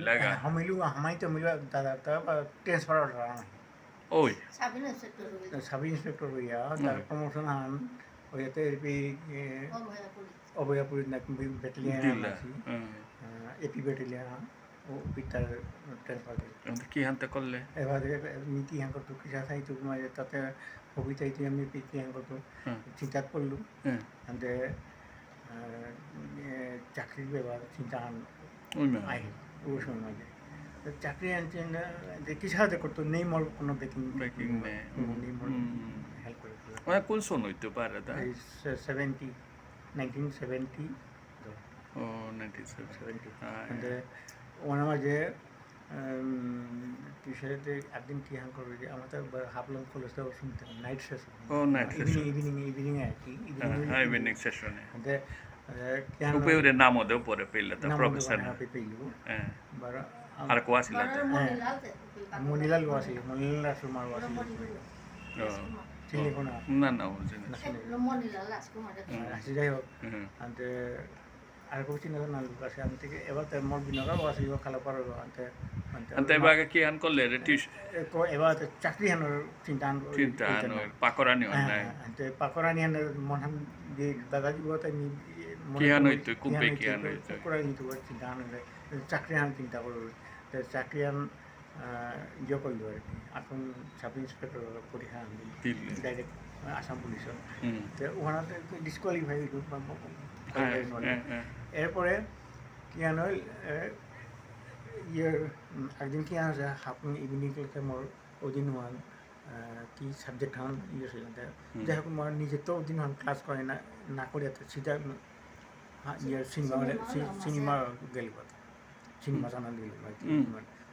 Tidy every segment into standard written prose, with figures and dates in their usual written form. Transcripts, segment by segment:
hamilaga. Hamai to Mila Data transfer around. Oi. Sub inspector, we are that promotion hand. We have to be Obeyapur battalion, AP battalion, Peter transfer. কি হাতে করলে এবার নীতি হ্যাঁ করতো কিসা চাই তো মানে তাতে হবি চাইতে আমি পিটি হ্যাঁ করতো চিন্তাত পড়লো আনতে চাকরির ব্যাপার চিন্তা আই ওই সময় মাঝে চাকরি আনতে যে কিসা হাতে করতো নেই মোর কোনো বেকিং নেই মোর হেল্প করে মানে কোন সন হইতে পারে তা 1970 ও 1970 আনতে ওনা মাঝে টিশার্টে একদিন কি হ্যাঁ করবে যে আমাদের হাফলং কলেজটা শুনতাম নাইট সেশন ও নাইট সেশন ইভিনিং আর কি ইভিনিং সেশনে যে উপরে নাম ওদের পরে পেলে তো প্রফেসর পেইলো বার আর কোয়া ছিল মনিলাল ওয়াসি মনিলাল সুমার ওয়াসি চিনি কোনা না না মনিলাল রাজকুমার আসি যাই হোক আনতে আর কোনো চিন্তা না লুকাছে আমি থেকে এবার তো মোর বিনরা ওয়াসি খালা পারো আনতে আনতে বাগে কি আন করলে রে টিউশ এবার চাকরি হানোর চিন্তা পাকরানি নাই আনতে পাকরানি হান মনহান যে দাদাজি বলতে নি কি হান হইতো কুপে কি হান হইতো পাকরানি তো চিন্তা হান চাকরি হান চিন্তা করো চাকরি হান ইয়ে করলো আর কি এখন সাব ইন্সপেক্টর পরীক্ষা দিল ডাইরেক্ট আসাম পুলিশের তো ওখানে ডিসকোয়ালিফাই হইল এরপরে কি আন হল একদিন কি আছে আপনি ইভিনিংকে মোর ওদিন হন কি সাবজেক্ট হন ইয়ে ছিল যাই হোক মোর নিজে তো ওদিন হন ক্লাস করে না করে সিধা ইয়ে সিনেমা গেল সিনেমা জানা দিল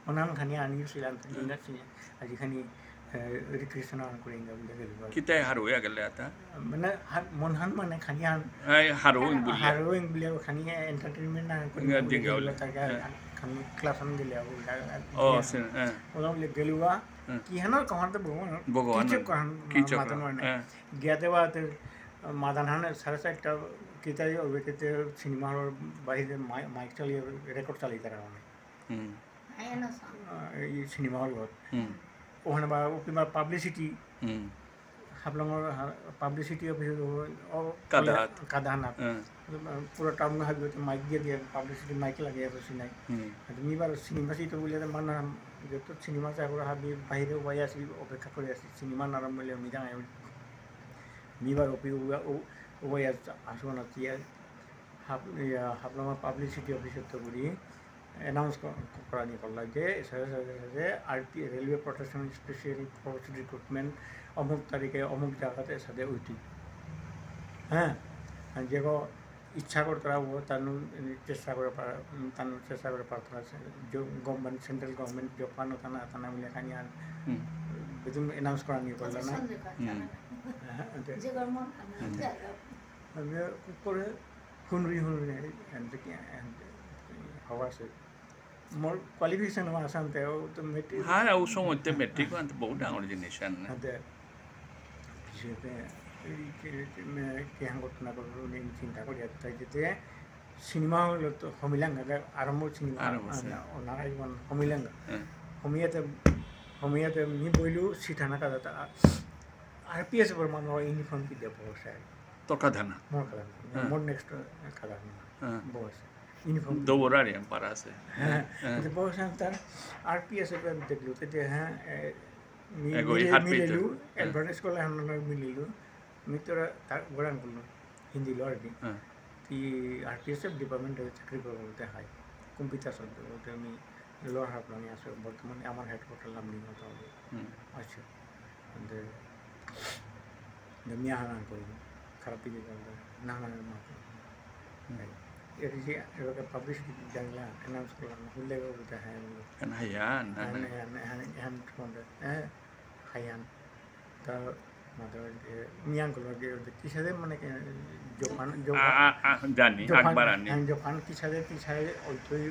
ওনাম খানি আনি ছিলাম আজিখানি রিক্রিয়েশন অন করে বলে গেল কিতাই হারুয়া গেলে আতা মানে মনহান মানে খানি হারুইং বলে খানি এন্টারটেইনমেন্ট না করে দিগল তাকে খানি ক্লাস অন গেলে ও সেন ওলা বলে গেলুয়া কি হানার কহাতে ভগবান কিছু মাতন মানে গিয়াতে বাতে মাদানহান সাড়ে চারটা কিতাই ওইতে সিনেমা হল বাইরে মাইক চালিয়ে রেকর্ড চালিয়ে তারা মানে এই সিনেমা হল ওখানে বা কিংবা পাবলিসিটি হাফলঙৰ পাবলিসিটি অফিস কাদাহানাত পুরো টাউন হাবি মাইক দিয়ে পাবলিসিটি মাইক লাগে বসে নাই তুমি এবার সিনেমা সিটো বলে মানে যত সিনেমা চাকরি হাবি বাহিরে ওয়াই আসি অপেক্ষা করে আসি সিনেমা নারাম বলে আমি জানাই মিবার অপি ওয়াই আসো না হাফলঙৰ পাবলিসিটি অফিসত তো বলি অ্যানাউন্স করা নিয়ে করল যে RP railway protection special force recruitment অমুক তারিখে অমুক জায়গাতে সাথে উঠি হ্যাঁ যে ইচ্ছা করতে ও তার চেষ্টা করে পারতো গভর্নমেন্ট সেন্ট্রাল গভর্নমেন্ট যখন তানা মিলে খানি আর বেতন অ্যানাউন্স করা নিয়ে করল না করে শুনরি হওয়া আছে মোর কোয়ালিফিকেশন আসামতে তো মেট্রিক হ্যাঁ ও সময়তে মেট্রিক আনতে বহু ডাঙর জিনিস আনতে পিছতে কি ঘটনা করলো চিন্তা করি তাই যেতে সিনেমা হল তো হমিলাঙ্গা আরম্ভ সিনেমা নারায়ণ হমিলাঙ্গা হমিয়াতে মি বইলো সিঠানা কাজা RPS পর মানুষ ইউনিফর্ম কি দেব বসে তোর কাঁধানা মোর নেক্সট কাঁধানা বস ইউনিফর্ম দৌড়ারি পারা আছে হ্যাঁ বসে তার RPS এর দেখলো তো হ্যাঁ মিলিলু অ্যাডভার্টাইজ করলে আমরা মিলিলু মিত্রা গোড়ান করলো হিন্দি লো আর কি RPS ডিপার্টমেন্টে চাকরি করতে হয় কম্পিউটার শব্দ বলতে আমি লোয়ার হাফলঙে আছে বর্তমানে আমার হেডকোয়ার্টার নাম নিয়ে হতে হবে আচ্ছা মিয়া হানান করবো খারাপ দিকে না হানানের মাত্র এটা যে এবার পাবলিসিটি জানলা অ্যানাউন্স করলাম হুল্লে বলতে হ্যাঁ হায়ান তার মিয়াং করলো কিসাদের মানে যখন কিসাদের ওইটাই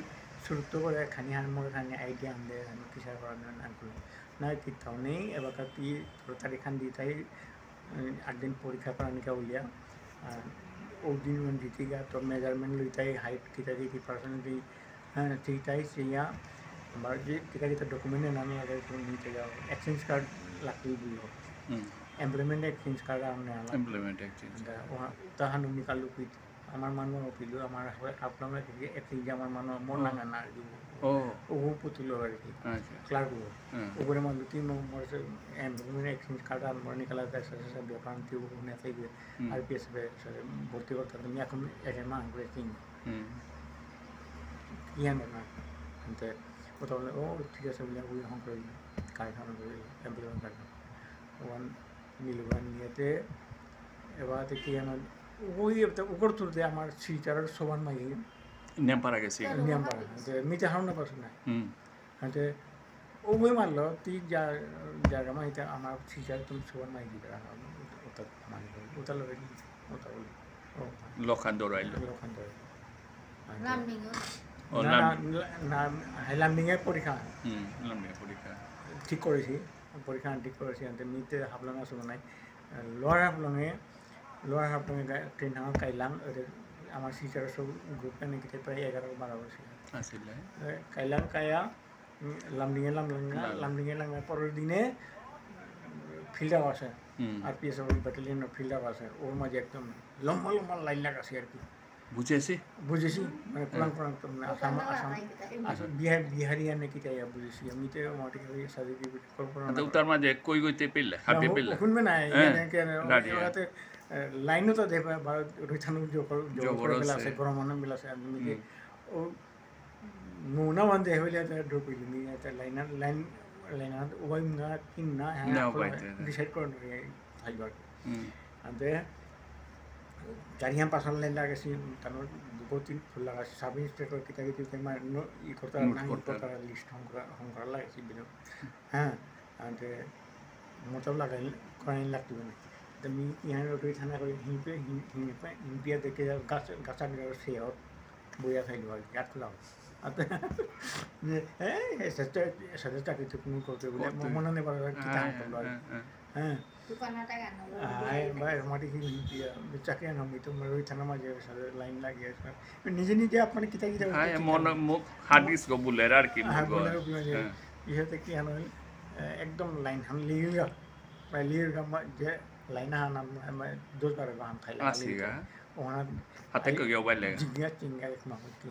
শুরুত্ব করে খানি হান মোড়ে খানি আইডিয়া আনলে কিসার করার নাম করলো না কিতাও নেই এবার কি 13 তারিখ খান দিয়ে তাই 8 দিন পরীক্ষা করা নিকা উলিয়া আর ওই দিন দিতে গা তো মেজারমেন্ট লইতাই হাইট কিতা দিতে পার্সোনালি হ্যাঁ ঠিকটাই সেইয়া আমার যে kita dokumennya nang ada itu ni kita exchange card laki dulu employment exchange card amne ala implement exchange tahan umi kalu pit আমার মানুহ পিলো আমার আপনার থেকে exchange আমার মানুহ মন নাঙা না ও পুতুলো আর কি ক্লার্ক ওপরে মানুষ তিন নম্বর employment exchange card আর মর্নি কালার কাছে ব্যাপার টিউ নে থেকে আরপিএস ভর্তি করতে তুমি এখন এর মান করে কিং ইয়ান নাante ওটা বলে ও ঠিক আছে বলে ওই হং করে কারখানা করে এমপ্লয়মেন্ট কার্ড ওয়ান মিলবান নিয়েতে এবার থেকে ইয়ান ওই উপর তুলতে আমার সিটারের সমান মাই নিয়ম পারা গেছে নিয়ম পারা যে মিতে হারনা পাস না అంటే ওই মারলো তুই যা জায়গা মাইতে আমার সিটার তুমি সমান মাই দিবে ওটা মানে ওটা লগে ওটা বলি ও লখান দরাইলো লামডিং না লামডিংয়ে পরীক্ষা লামডিং পরীক্ষা ঠিক করেছি পরীক্ষা ঠিক করেছি আনতে মিতে হাবলাঙা শুনো নাই লোয়ার হাবলাঙে ট্রেন হাঙা কাইলাং আমার সিটার সব গ্রুপ নাকি প্রায় 11-12 বছর আসলে কাইলাং কায়া লামডিংয়ে লামলাঙা পরের দিনে ফিল্ড আপ আছে আরপিএস ব্যাটালিয়নের ফিল্ড আপ আছে ওর মাঝে একদম লম্বা লাইন লাগাছি আর কি বুঝেছি মানে কোরআন তো আসাম বিহারিয়া নাকি তাই বুঝেছি এমনিতে মোটামুটি সার্টিফিকেট কর্পোরেশন উত্তর মাঝে কই গইতে পেলে হাতে পেলে শুনবে না ওরাতে লাইনও তো দেবে বা রইথানো বেলা আছে গরম মনে বেলা আছে এমনিতে ও মুনা বান্ধে হইলে ড্রপ হইলি নি লাইন ওই না কিন না ডিসাইড করুন হাইবার আনতে Jarihan pasal lain lagi sih, tanur dukotin full lagi. Sabi inspektor kita gitu cuma ikut list hongkar lagi sih bino. Ante motor lagi koin lagi bino. Demi yang orang sana kau himpia deke gasa gasa seot, boya saya jual kat pulau. Atau sesuatu itu pun kau tu boleh mana ni pada kita hongkar lagi. Bukan ada kan? भाई हमारी ही चाके हम तो मरोई थाना में जो line लगी है निजे निजे अपन किता किता हां मन हार्ड डिस्क को बुलेर আর কি ये तो कि हन एकदम लाइन हम लिएगा मैं लिएगा जे लाइन हम 2 बार हम खाइला आसीगा वहां हाथे को गयो बाले जिंगा चिंगा एक माहौल की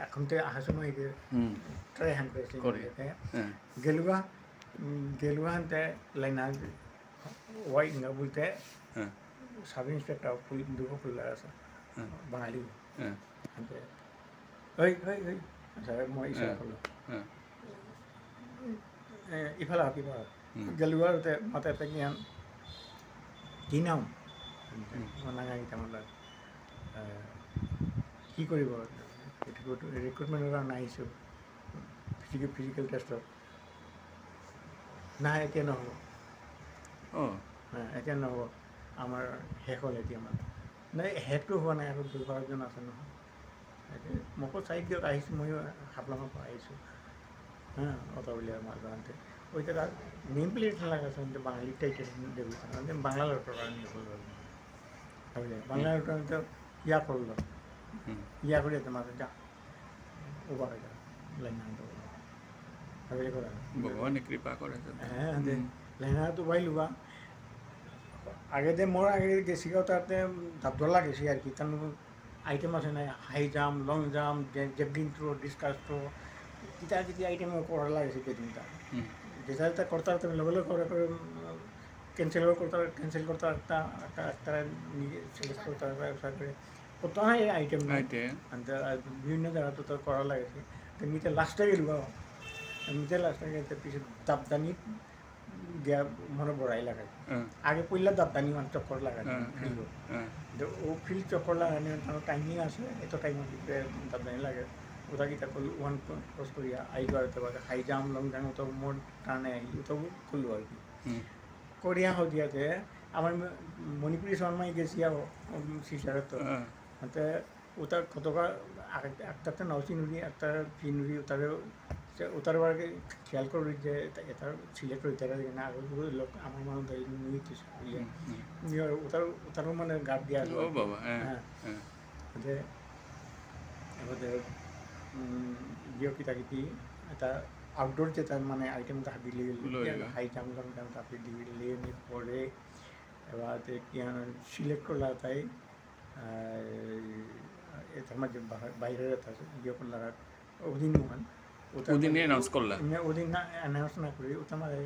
এখন তো আহাসো মই ট্রাই হ্যান্ড করে গেলুয়া তে line White nggak boleh sabi inspektor dulu pulang asa bangali sampai hei saya mau isya kalau ifalah galuar te mata pengen dinam mana kita malah কি কৰিব ৰিক্ৰুটমেণ্ট কাৰণে আহিছোঁ ফিজিকেল টেষ্টত নাই এতিয়া নহ'ব এতিয়া নহ'ব আমাৰ শেষ হ'ল এতিয়া মানে নাই শেষটো হোৱা নাই আৰু 12-জন আছে নহয় মোকো চাই দিয়ক আহিছোঁ ময়ো হাবলাঙৰ পৰা আহিছোঁ অতবলীয়া মাজতে ওই জায়গা নেম প্লেট লাগাছে বাঙালিটাই দেবো বাংলা লেটার বাংলা লেটার তো ইয়া করলো ইয়া করে তোমার যা ওবার যা লাইন ভগবানে কৃপা করে হ্যাঁ লাইনা তো বাইলুবা আগে দে মোর আগে গেছি তাতে ধাপধলা গেছি আর কি তার আইটেম আছে না high jump long jump javelin throw discus throw কিতা কিতা আইটেম করা লাগেছে সেদিনটা যেটা করতে লগে করে ক্যান্সেল করতে একটা নিজে সিলেক্ট করতে হবে করে কত আইটেম বিভিন্ন জায়গা তো করা লাগেছে মিতে লাস্টে গেল মিতে লাস্টে গেছে পিছিয়ে দাবদানি গিয়া মনে বড়াই লাগাই আগে পইলা দাবদানি মানে চক্কর লাগাই ফিল্ড ও ফিল্ড চক্কর লাগানি টাইমিং আছে এত টাইমের ভিতরে দাবদানি লাগে ওটা কিতা করলো ওয়ান ক্রস করিয়া আইলো আর তো হাই জাম্প লং জাম্প তো মোর টানে তো করলো আর কি করিয়া হদিয়াতে আমার মণিপুরি শর্মাই গেছি সিসার তো ওটা কতটা একটা নৌচি নুরি একটা ফি নুরি ওটার বারে খেয়াল করি যে এটা সিলেক্ট করে তারা না লোক আমার মানুষ নিয়ে ওটারও মানে গার্ড দিয়া হ্যাঁ যে এবার ইয়ে কিতাকিতি এটা আউটডোর যেটা মানে আইটেম তা দিলে লইগা। হাই জাম্প টাইম তাকে দিলে নি পরে এবার সিলেক্ট করলা তাই এটা মাঝে বাইরে ইয়ে করলা ওদিন মহান ওদিনে অ্যানাউন্স করলা ওদিন না অ্যানাউন্স না করি ওটা মানে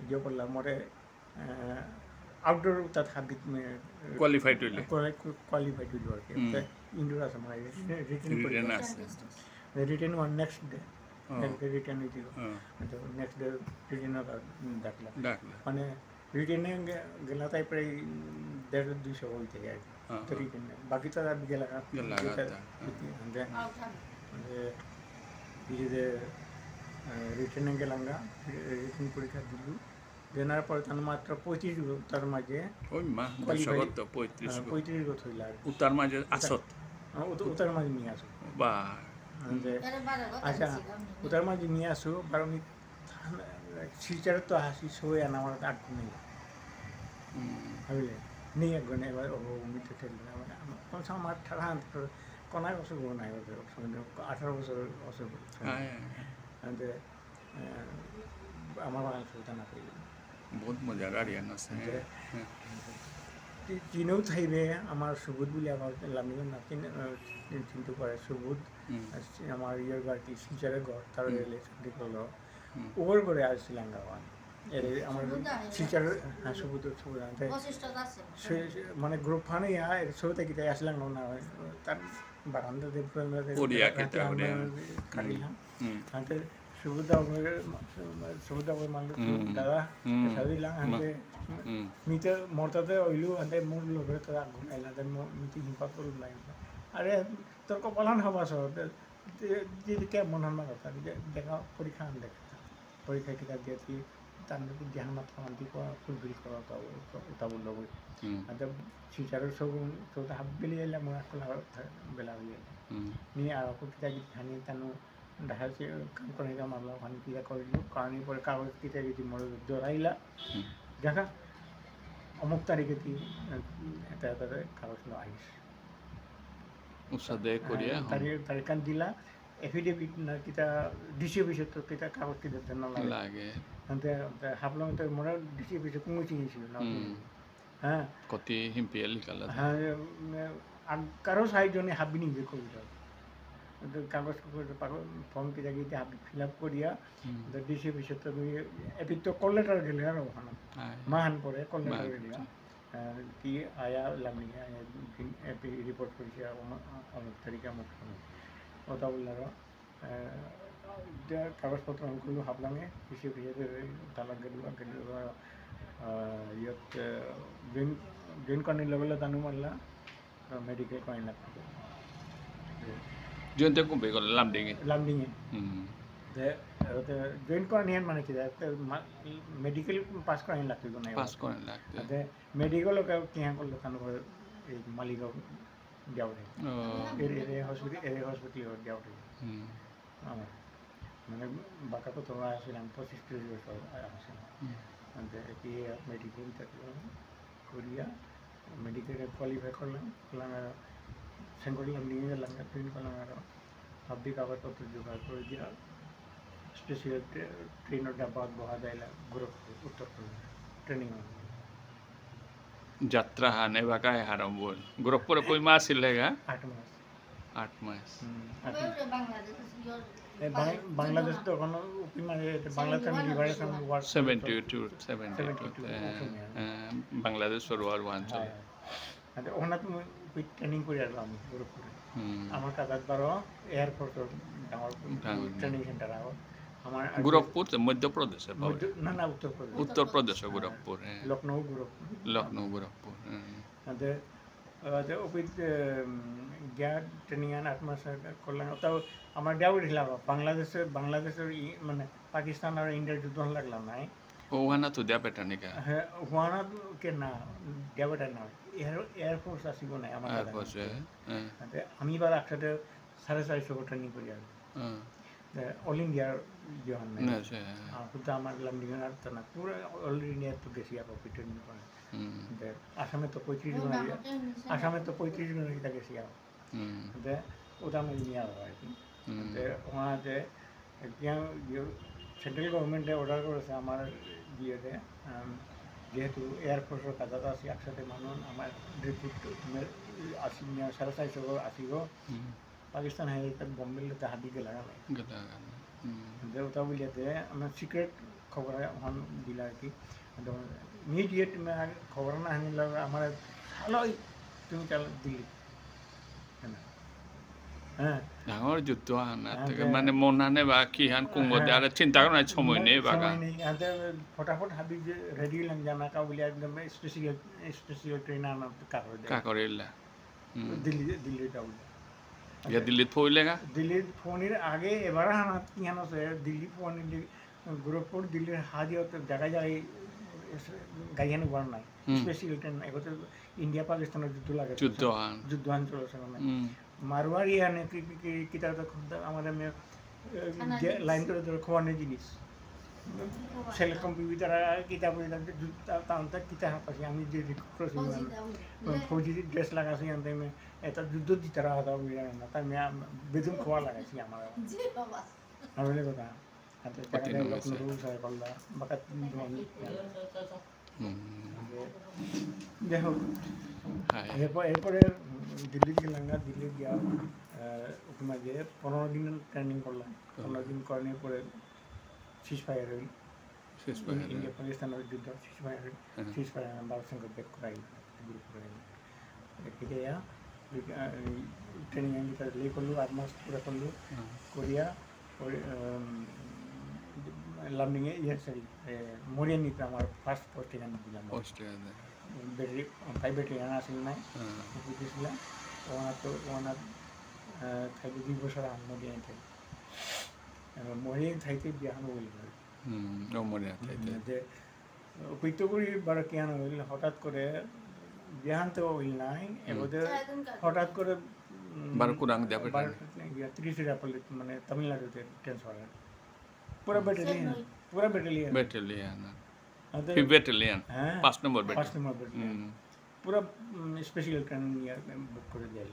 ইয়ে করলাম মরে আউটডোর তাত হাবিত কোয়ালিফাইড হইলে কোয়ালিফাইড হইল আর কি ইনডোর আছে মানে রিটেন আছে written one next day written হয়েছিল নেক্সট ডে রিটেনের ডাকলাম মানে রিটেনে গেলা তাই প্রায় 150-200 হইতে আর কি রিটেনে বাকি তো গেলা যে রিটেনে গেলাম গা রিটেন পরীক্ষা দিল দেনার পরে তার মাত্র 35 তার মাঝে ওই মা 35 গত হইল আর উতার মাঝে আসত উতার মাঝে নিয়ে আসো বা আচ্ছা উতার মাঝে নিয়ে আসো আর আমি শিলচারে তো হাসি সই আনা আমার আগ নেই ভাবিলে নেই একজনে এবার ও মিটে ঠেলবে না মানে কমসে কম আমার ঠাড়া কনায় বছর গো নাই 18 বছর বছর আমার বাগান সুবিধা না পেয়ে বহুত মজা গাড়িয়ান আছে চিনেও থাকবে আমার সুবোধ বলে আমার লামিও না চিনতে পারে সুবোধ আমার ইয়ের বাড়ি শিলচারের ঘর তার রিলেশনটি করলো ওর ঘরে আসছিলাম গাওয়ান এর আমার শিলচারের হ্যাঁ সুবোধ মানে গ্রুপ ফানে এর ছবিতে কিতে আসলাম না তার বারান্দাতে কাটিলাম হাতে সুবিধা মানলো দাদা সাজিলাম হাতে মিতে মরতাতে হইলো হাতে মোৰ লগৰে তারা আগুন আইলা মিতে হিংসা করল নাই আরে তোর কপালান হবা সব দিদিকে মনন না কথা দেখা পরীক্ষা দেখা পরীক্ষা কিতাব দিয়ে তার ধ্যান মাত্রা মান্তি করা ফুলফিল করা ওটা বললো হাতে শিলচারের সব হাত বেলিয়ে এলাম মোর আকলা বেলা হয়ে নিয়ে আর কিতাব খানি তানো দেখা যাচ্ছে কাম করে মামলা ওখানে কিতা করিল করানোর পরে কাগজ কিতা যদি মোর জড়াইলা দেখা অমুক তারিখে এটা কাগজ আহিস তারিখান দিলা এফিডেভিট না কিতা ডিসি অফিসে তো কিতা কাগজ কিতা দেন লাগে হাফলং তো মোরা ডিসি অফিসে কোনো চিনিছিল না হ্যাঁ কতি হিম্পিয়াল লিখালা হ্যাঁ কারো সাইজনে হাবি নিজে করিল কাগজ ফর্ম কিতা কিতা হাবি ফিল আপ করিয়া ডিসি অফিসে তো এপিক তো কল লেটার গেলে আর ওখানে মাহান পরে কল লেটার গেলিয়া কি আয়া লামি এপি রিপোর্ট করেছে অমুক তারিখে অমুক ওটা বললাম কাগজপত্র করলো হাফলাঙে কৃষি অফিসে তালাক গেল ইয়াত জইন করার লগে তানো মারলা মেডিকেল করাই না জইনতে কোন বেগল লামডিঙে জইন করা নিয়ে মানে কি মেডিকেল পাস করাই লাগতো না পাস করাই লাগতো মেডিকেল কিয়া করলো তানো এই মালিগাঁও যাওয়ারে এর হসপিটাল যাওয়ারে মানে বাঁকা তো তোমরা আসছিলাম 25-30 বছর আসছিলাম মেডিকেল করিয়া মেডিকেলে কোয়ালিফাই করলাম আর সেন্ড করলাম নিয়ে গেলাম প্রিন্ট করলাম আর সবদিক কাগজপত্র জোগাড় করে দিয়া স্পেশাল ট্রেনের ডাব্বাত বহা যাইলা গোরখপুর উত্তরপ্রদেশ ট্রেনিং যাত্রা হান এবার কায় হারাম বল গোরখপুরে কই মাস ছিলেগা 8 মাস বাংলাদেশ তো এখন মানে Bangladesh liberation war 72 Bangladesh war 1 চলে আচ্ছা ওখানে তুমি ট্রেনিং করে আসলাম গোরখপুরে আমার কাকাত বারো এয়ারপোর্ট ট্রেনিং সেন্টার আমার গোরখপুর মধ্যপ্রদেশ না না উত্তরপ্রদেশ গোরখপুর লখনৌ গোরখপুর ওপিত গিয়া ট্রেনিং 8 মাস করলাম তাও আমার ডাউট ছিল বাংলাদেশের মানে পাকিস্তান আর ইন্ডিয়ার যুদ্ধ লাগলাম নাই ওখানে তো দেয়াবেটা নাকি হ্যাঁ ওখানে কে না দেয়াবেটা না এয়ারফোর্স আসিব নাই আমার আমি এবার একসাথে 450 ট্রেনিং করি আর অল ইন্ডিয়ার জন নাই কিন্তু আমার লামডিং আর তো না পুরো অল ইন্ডিয়া তো গেছি আর ট্রেনিং করে আসামে তো 35 জন এটা গেছি আর ওটা আমি নিয়ে আর কি वहाँ से क्या सेंट्रल गवर्नमेंटे अर्डार करेছে আমার বিয়েতে যেহেতু এয়ারফোর্সের কাজত আছে একসাথে মানুষ আমার রিক্রুট আসিনিয়া 450 আসিব পাকিস্তান है तक बॉम्बे ले हादी के लगा जो उता बोलिए मैं सीक्रेट खबर है वहाँ दिला की तो मीडिएट में खबर ना आने लगा हमारे हेलो तुम चल दिल्ली है ना ডাঙৰ যুদ্ধ মানে মনানে বা কি হান কুংগতে আৰ চিন্তা কৰা সময় নেই বাগা আতে ফটাফট হাবি যে রেডি লং জানা কা বলি একদম স্পেশাল ট্রেন আনা কা করেলা দিল্লি যাও या दिल्ली फोइलेगा दिल्ली फोनिर आगे एबार हाना की हाना से दिल्ली फोन गोरखपुर दिल्ली हादियो तो जगह जगह गायन वर নাই স্পেশাল ট্রেন এগোতে ইন্ডিয়া পাকিস্তানের যুদ্ধ লাগে যুদ্ধান চলছে মানে মারওয়ারি আনে কি কিতা তো আমাদের লাইন করে ধরে খোয়ানোর জিনিস সেল কম্পিউটার কিতাব তান্তা কিতা হাতাছি আমি যে রিক্রুট ফৌজি ড্রেস লাগাছি আনতে মে এটা যুদ্ধ দিতারা হাতা বুঝা না তাই মে বেদম খোয়া লাগাছি আমার আমি কথা হাতে টাকা লোক রুল সাই করলা বাকাত ধোনি দেখো এরপরে দিল্লি গেলাম না দিল্লি গিয়া ওখানে গিয়ে 15 দিন ট্রেনিং করলাম 15 দিন করার পরে ceasefire হই ইন্ডিয়া পাকিস্তানের যুদ্ধ ceasefire বারো সঙ্গে ব্রেক করাই গ্রুপ করাই এদিকে ট্রেনিং আমি তার লে করলো 8 মাস পুরো করলো কোরিয়া লার্নিং এ ইয়ারসারি মোরিয়ান নিতে আমার ফার্স্ট পোস্টিং আমি দিলাম বেরি প্রাইভেট ইয়ানা আসল নাই বুঝিছিলাম ওনা থাকি 2 বছর আমি মোরিয়ান থাকি মোরিয়ান থাইতে বিয়ানো হইল মোরিয়ান থাইতে যে কইতগুড়ি বারে কেন হইল হঠাৎ করে বিয়ান তো হইল নাই এবারে হঠাৎ করে বার কুরাং দেব 30 এপ্রিল মানে তামিলনাড়ুতে ট্রান্সফার पूरा बैटालियन फिर बैटालियन 5 नंबर बैटालियन पूरा स्पेशल ट्रेन बुक कर दिया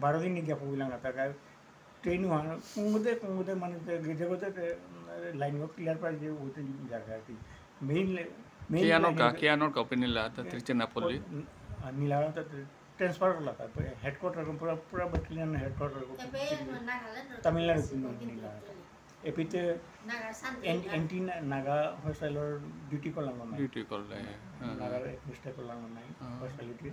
12 दिन गया पुगला ना तक ट्रेन वहाँ कुंगुदे माने जगते लाइन को क्लियर पर जे होते जगह थी मेन कियानो का पेनिला था त्रिचनापल्ली नीला था ट्रांसफर कर लगा हेडक्वार्टर को पूरा बैटालियन हेडक्वार्टर को तमिलनाडु नीला एपिते एंटी नागा हॉस्टेलर ड्यूटी को लांगो नाही नागा मिस्टेक को लांगो नाही हॉस्टेलिटी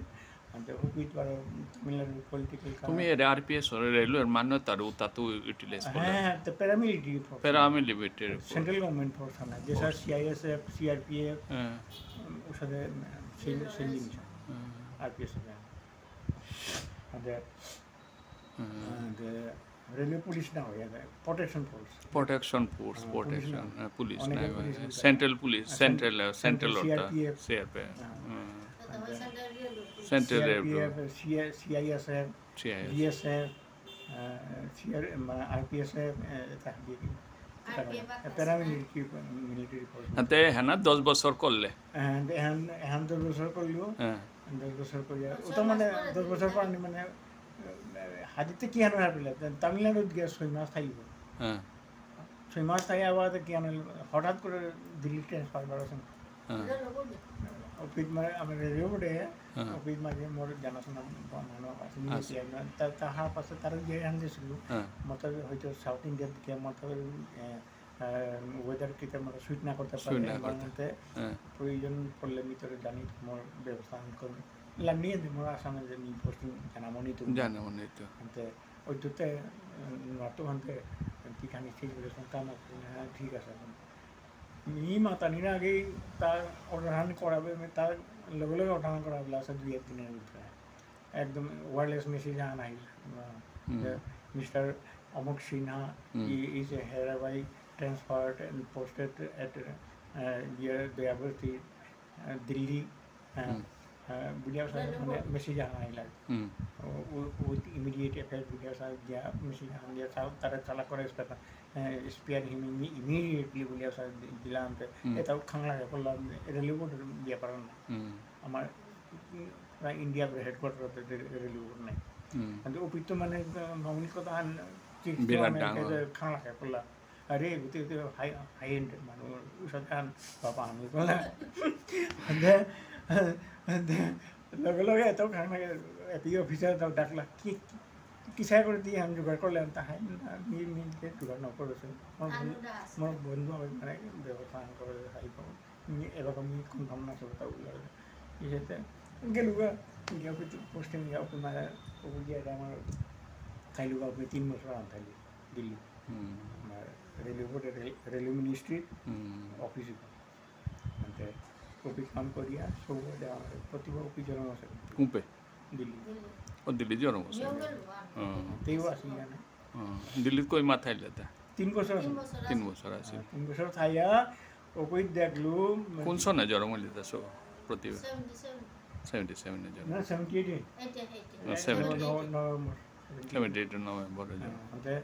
अंते हुपित बार तमिलनाडु पॉलिटिकल का तुम्ही आरपीएस और रेलवे मान्य तारु तातु यूटिलाइज कर तो पैरामिलिटरी सेंट्रल गवर्नमेंट फोर्स है जैसा सीआईएसएफ सीआरपीएफ उससे सेंडिंग आरपीएस है अंते रेलवे पुलिस ना हो या प्रोटेक्शन फोर्स पुलिस ना सेंट्रल पुलिस सेंट्रल होता CRPF central CISF GSF RPSF paramilitary force अंते है ना 10 বছর করলে हम 10 বছর করলিও 10 বছর করিয়া ওটা মানে 10 বছর পর মানে হাদিতে কি আনো হারবিলা তামিলনাড়ুত গিয়া 6 মাস থাইব 6 মাস থাই আবার কি আনো হঠাৎ করে দিল্লি ট্রান্সফার করেছেন অফিস মানে আমি রেডিও বটে অফিস মানে মোর জানাশোনা মানুষ আছে নিয়ে তাহার পাশে তার যে আনতেছিল মত হয়তো সাউথ ইন্ডিয়ার দিকে মত ওয়েদার কিতে মত সুইট না করতে পারে মানে প্রয়োজন পড়লে ভিতরে জানি মোর ব্যবস্থা করবে লামিয়ে দে মোর আসামে যে নি পোস্টিং জানামনি তো আনতে ওইটাতে নতো আনতে ঠিকানি ঠিক বলে সন্তান ঠিক আছে নি মাতা নিনা আগে তার অর্ডার করাবে তার লগে লগে অর্ডার করাবে আছে 2-1 দিনের ভিতরে একদম ওয়্যারলেস মেসেজ আনাই মিস্টার অমুক Sinha is hereby transferred and posted at near Dayabati Delhi video মানে মেসেজ আনাই লাগে with immediate effect video দিয়া মেসেজ আন দিয়া তারা চালা করে স্পেয়ার হিম ইমিডিয়েটলি বলিয়া দিলাম এটাও খাংলা করলাম রেলিভোট দিয়া পারেন না আমার ইন্ডিয়া হেডকোয়ার্টার রেলিভোট নাই কিন্তু অপিত মানে নমিনি কথা বিৰাট ডাঙৰ খানা খাই পেলা আৰে গোটেই গোটেই হাই এণ্ড মানুহৰ ওচৰত আন পাপা আমি ক'লা লগে লগে এটাও খানা এপি অফিচাৰ ডাকলা কি চাই কৰি দি আমি যোগাৰ কৰিলে তাহাই মিলকে যোগাৰ নকৰিছিল মোৰ বন্ধু মানে ব্যৱস্থা কৰে আহি পাব এবার আমি কনফার্ম না করতে বললাম ইয়েতে গেলুগা গিয়া পোস্টিং গিয়া মানে গিয়া আমার খাইলুগা আপনি 3 বছর আনতালি দিল্লি আমার রেলওয়ে মিনিস্ট্রি অফিস মানে অফিস কাম করিয়া সব প্রতিভা অফিস জন্ম আছে কুম্পে দিল্লি ও দিল্লি জন্ম আছে তেও আসি না দিল্লি কই মাথায় লেতা 3 বছর 3 বছর আছে 3 বছর থাইয়া ওই দেখলু কোন সনে জন্ম লিতা সো প্রতিভা 77 এ জন্ম না 78 78 নভেম্বর মানে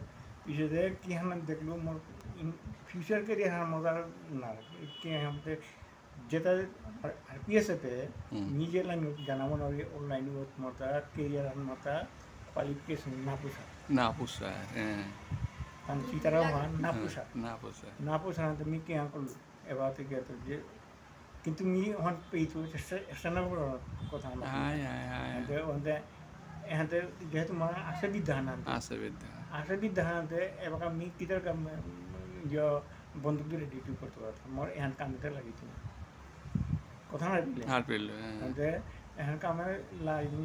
পিছতে কি হান দেখলু মোর ফিউচার ক্যারিয়ার হান মজার না কি হামতে যেটা আরপিএসতে নিজে লাইন জানাবো না অনলাইন মতা ক্যারিয়ার হান মতা কোয়ালিফিকেশন না পুষা কারণ সীতারাম না পুষা তুমি কি হান করলু এবার থেকে যে কিন্তু মি হন পেইতো এসনা কথা না ওতে এহাতে যেহেতু মানে আছে বিধানাতে এবার আমি কিটার কাম যে বন্দুক ধরে ডিউটি করতে পারতাম মোর এহান কামতে লাগিছিল কথা না পেলে এহান কামে লাগি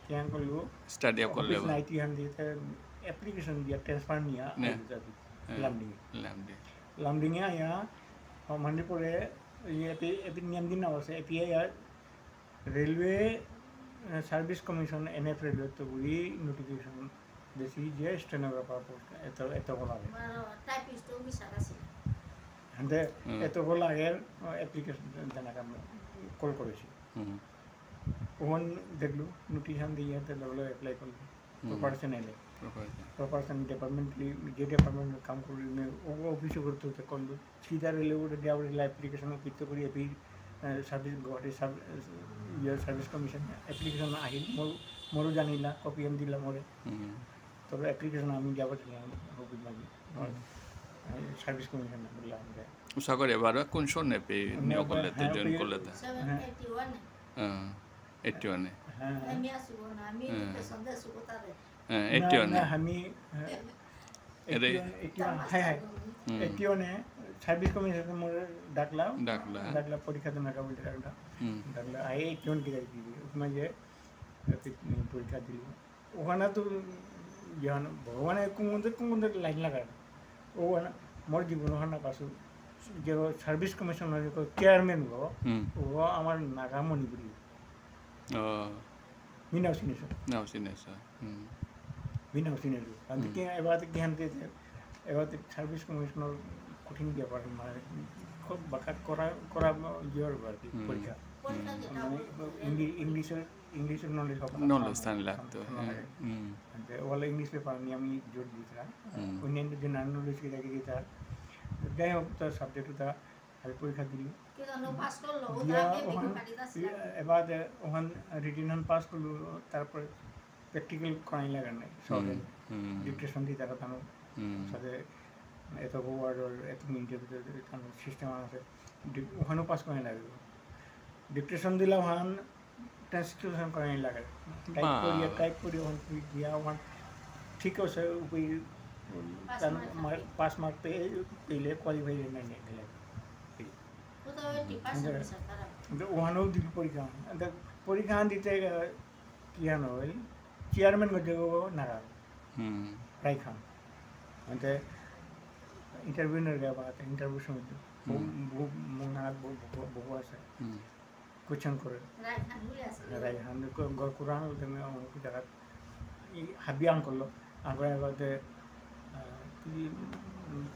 কেন করলু স্টাডি করলে নাইটি হান দিতে অ্যাপ্লিকেশন দিয়া ট্রান্সফার নিয়া লামডিং আয়া মানে পরে এপি নিয়ম দিন আছে API railway service commission NF railway তো বুড়ি নোটিফিকেশন দেশি যে স্টেনোগ্রাফার পোস্ট এত বলা হাতে এত বলা আগের অ্যাপ্লিকেশন জানাকে আমরা কল করেছি ওখান দেখলু নোটিফিকেশন দিয়ে লগে অ্যাপ্লাই করলো প্রপারেশন এলে প্রপারেশন ডিপার্টমেন্টলি যে ডিপার্টমেন্ট কাম করি অফিসে করতে হতে করলো সিধা রেলওয়ে দেওয়া অ্যাপ্লিকেশন কীর্ত করি AP service Guwahati service commission application আহিল মোৰো জানিলা কপি এম দিলা মোরে তবে অ্যাপ্লিকেশন আমি যাব অফিস লাগি সার্ভিস কমিশন বললাম যে উসাগর এবার কোন সনে পে নিয়োগ করলে তে জয়েন করলে তে 81 হ্যাঁ আমি আসব না আমি সন্দেহ সুকতারে 81 আমি হ্যাঁ 81 সার্ভিস কমিশন মোর ডাকলা পরীক্ষা দেনা কা বলতে ডাকলা আই 81 কি দিবি उसमें যে পরীক্ষা দিল ওখানে তো জ্ঞান ভগবানের কোন লাইন লাগায় ও মোর জীবন হানা পাশু যে সার্ভিস কমিশনের চেয়ারম্যান গো ও আমার নাগা মণিপুরি মিনাও সিনেসা అందుకే এবারে জ্ঞান দিতে এবারে সার্ভিস কমিশনের কঠিন ব্যাপার মানে খুব বাকাত করা ইয়ের বাকি পরীক্ষা ইংলিশের নলেজ থাকলে লাগতো ওলা ইংলিশ পেপার নিয়ে আমি জোর দিয়েছিলাম অন্যান্য যে নান নলেজ কি দেখে দিতে যাই হোক তার সাবজেক্টটা আমি পরীক্ষা দিল এবার ওখান রিটেন পাস করলো তারপরে প্র্যাকটিক্যাল করাই লাগার নাই সবাই ডিকটেশন দিয়ে তারা তার সাথে এত ওয়ার্ডর এত মিনিটের ভিতরে তার সিস্টেম আছে ওখানেও পাস করাই লাগবে ডিকটেশন দিলাম ওখান ট্রান্সক্রিপশন করাই লাগে টাইপ করি ওখান দিয়া ওখান ঠিক আছে উপরে তার পাস মার্ক পেলে কোয়ালিফাই নাই দিলে ওখানেও দিল পরীক্ষা দিতে কি হান হইল চেয়ারম্যান গজে নাগাল রাই খান মানে ইন্টারভিউ নেওয়া ইন্টারভিউ সময় নাগাদ বহু আছে কোয়েশ্চন করে রাই খান কোরআন জায়গাত হাবি করলো আনকর এবারে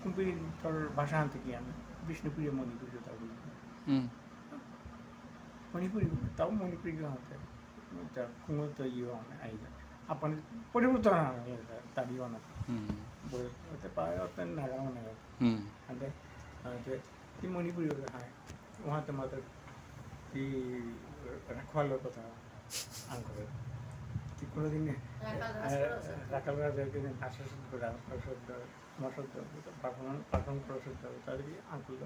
কুম্পির তোর ভাষা আনতে কি আমি বিষ্ণুপুরে মণিপুরি তাও মণিপুরি তাও মণিপুরি হতে কোনো তো ইয়ে আইবা আপনি পরিবর্তন তার ইয়ে না বলতে পারে নাগাও না কি মণিপুরি হয় ওহাতে মাত্র কি রাখওয়ালের কথা আনকরে কি কোনোদিন Rakal রাখাল রাজা দিনে নাচের শুদ্ধ আমার শুদ্ধ পারফর্ম করা শুদ্ধ তাদের আঙ্কুল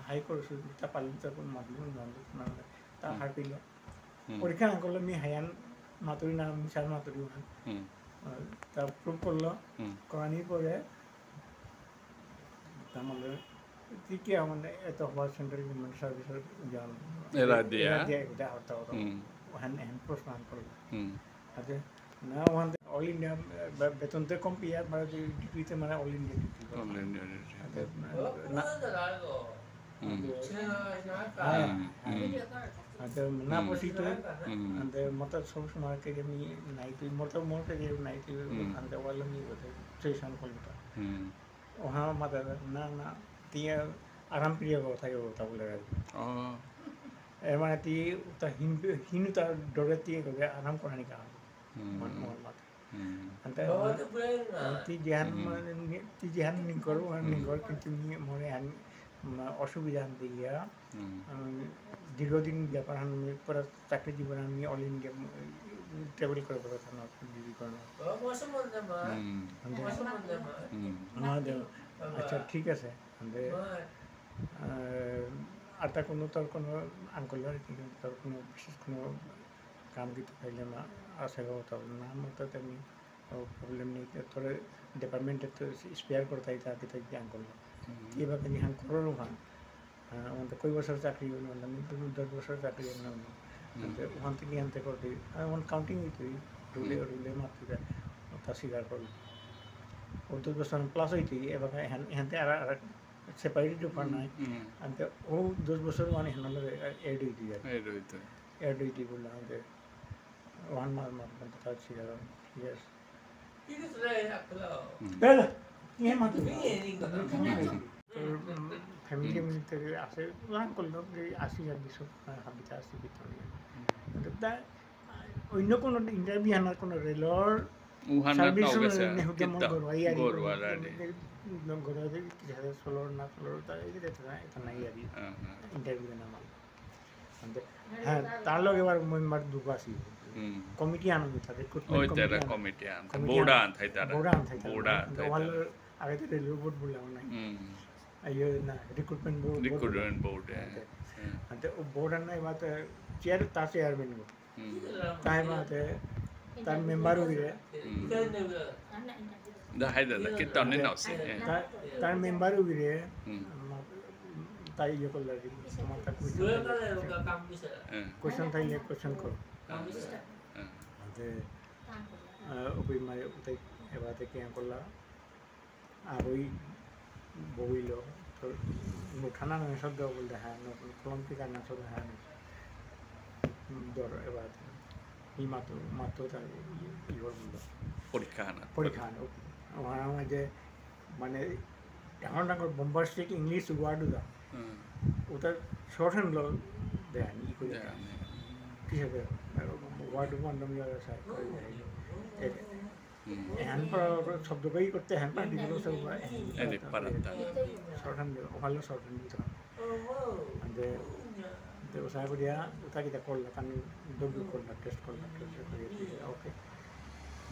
হাই করে শুদ্ধ তা পারলি তখন মাতলুম নন্দে তা হার পিল পরীক্ষা না করলে আমি হায়ান মাতুরি না মিশাল মাতুরি তা প্রুভ করলো করানির পরে তাহলে কি আমাদের এত হওয়ার সেন্টার হিউম্যান সার্ভিসের জন এরা দিয়া হতো হ্যান্ড প্রশ্ন করলো আচ্ছা না ওখান অল ইন্ডিয়া বেতন তো কম পিয়ার মানে ডিউটিতে মানে অল ইন্ডিয়া ডিউটি না পশিতে ಅಂದ್ರೆ ಮತ ಸೋಷ ಮಾರ್ಕೆಟ್ ಮೀ ನೈಟ್ ಮತ ಮೋಟ ಗೆ ನೈಟ್ ಅಂದ್ರೆ ಒಳ್ಳೆ ಮೀ ಬತೆ ಸ್ಟೇಷನ್ ಕೊಲ್ಬಿಟ वहाँ मत ना ना तिया आराम प्रिय কথা কথা বলে এমানে তি তা হিনু তা ডরে তিয়ে গবে আরাম করানি কা মন মত अंत ती ध्यान नहीं करो কিন্তু মনে অসুবিধা আনতে গিয়া দীর্ঘদিন ব্যাপার আমি পুরো চাকরি জীবন আমি অল ইন্ডিয়া ট্রাভেল করে বড় থানা ডিগ্রি করানো আচ্ছা ঠিক আছে আর তা কোনো তোর কোনো আঙ্কল কিন্তু তোর কোনো বিশেষ কোনো কাম কিছু খাইলে না আসে কথা না মতো তেমনি প্রবলেম নেই তোর ডিপার্টমেন্টে তো স্পেয়ার করতে হয় তাকে তাই আঙ্কল এইভাবে হ্যাঁ করো হ্যাঁ আমাদের কই বছর চাকরি হলো না 10 বছর চাকরি হলো না ওখান থেকে আনতে করতে আমার কাউন্টিং হইতই রুলে মাত্র তা স্বীকার করলো ও 10 বছর প্লাস হইতই এবার হ্যাঁ আর সেপারেট ডিপার নাই আনতে ও 10 বছর মানে হ্যাঁ এড হইতই বললো আমাদের ওয়ান মান্থ তা স্বীকার ইয়েস ये मतलब फैमिली में तो ऐसे वहाँ को लोग जो 80,000 बिसो हाबिता 80 बितों मतलब दा इन्हों को ना इंटरव्यू है ना को ना रेलर सर्विस ने होते मन गरवाई यारी गरवाई किसी हद सोलर ना सोलर ता ये देते ना इतना ही यारी इंटरव्यू ना माल अंदर हाँ तालों के बारे में मर्द दुबासी कमिटी आना होता है कुछ कमिटी आना बोर्ड आना था इधर बोर्ड तो वाले आगे तो रेलवे बोर्ड बोला उन्हें अयो ना रिक्रूटमेंट बोर्ड है अंते वो बोर्ड ना ये बात चेयर तासे यार मैंने ताहे बात है तार मेंबर हुई है dah dah kita ni nak sih तार मेंबर हुई है ताई ये को लगी समाता क्वेश्चन था ये क्वेश्चन करो अंते अभी मारे उते ये बात है कि यहाँ कोला आरोही बोविलो तो मुठाना में सब दो बोलते हैं नो कॉलम की करना सब है दौर ये बात ये मातो था ये बोलो परीक्षाना वहाँ मुझे माने यहाँ ना कोई बम्बास्टिक इंग्लिश वर्ड था उधर शॉर्ट हैंड लो दे नहीं कोई किसे दे वर्ड वन दम यार साइड हैंड पर शब्द कई करते हैं पर डिग्री सब ini parata शॉर्ट हैंड वाला शॉर्ट हैंड था अंदे तो उसे को दिया उता kita call kan double call test okay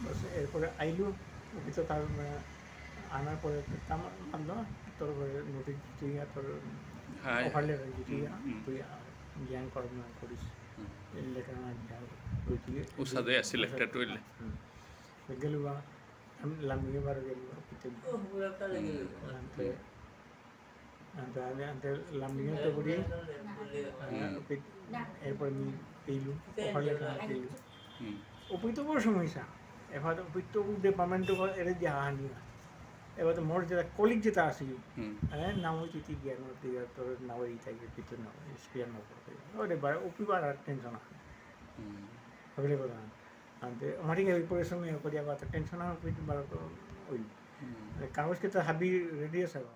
बस এরপরে আইলো ওবিতো তার আনার পরে তাম আনলো তোর নোটিস দিয়া তোর অফার লেটার দিয়া তুই জ্ঞান কর্ম করিস লেটার না জ্ঞান হইতি usade selected হইলে গেলুয়া हम लामिए बार गएलुआ अंते अंते अंते लामिए तो बड़ी এরপর আমি পেইলু অফার লেটার পেইলু ওপই তো বড় সমস্যা এবার ওপই তো ডিপার্টমেন্ট এর জাহানি এবার তো মোর যেটা কলিগ যেটা আসি হ্যাঁ নাম হইতি জ্ঞান দিয়া তো নাও এই থাকে পিতো নাও স্পিয়ার নাও করতে ওরে বার ওপই বার টেনশন আছে হবে বলা अंते हमारी के परिश्रम में करिया बात टेंशन ना कोई बार तो ओई कागज के तो हाबी रेडी है सब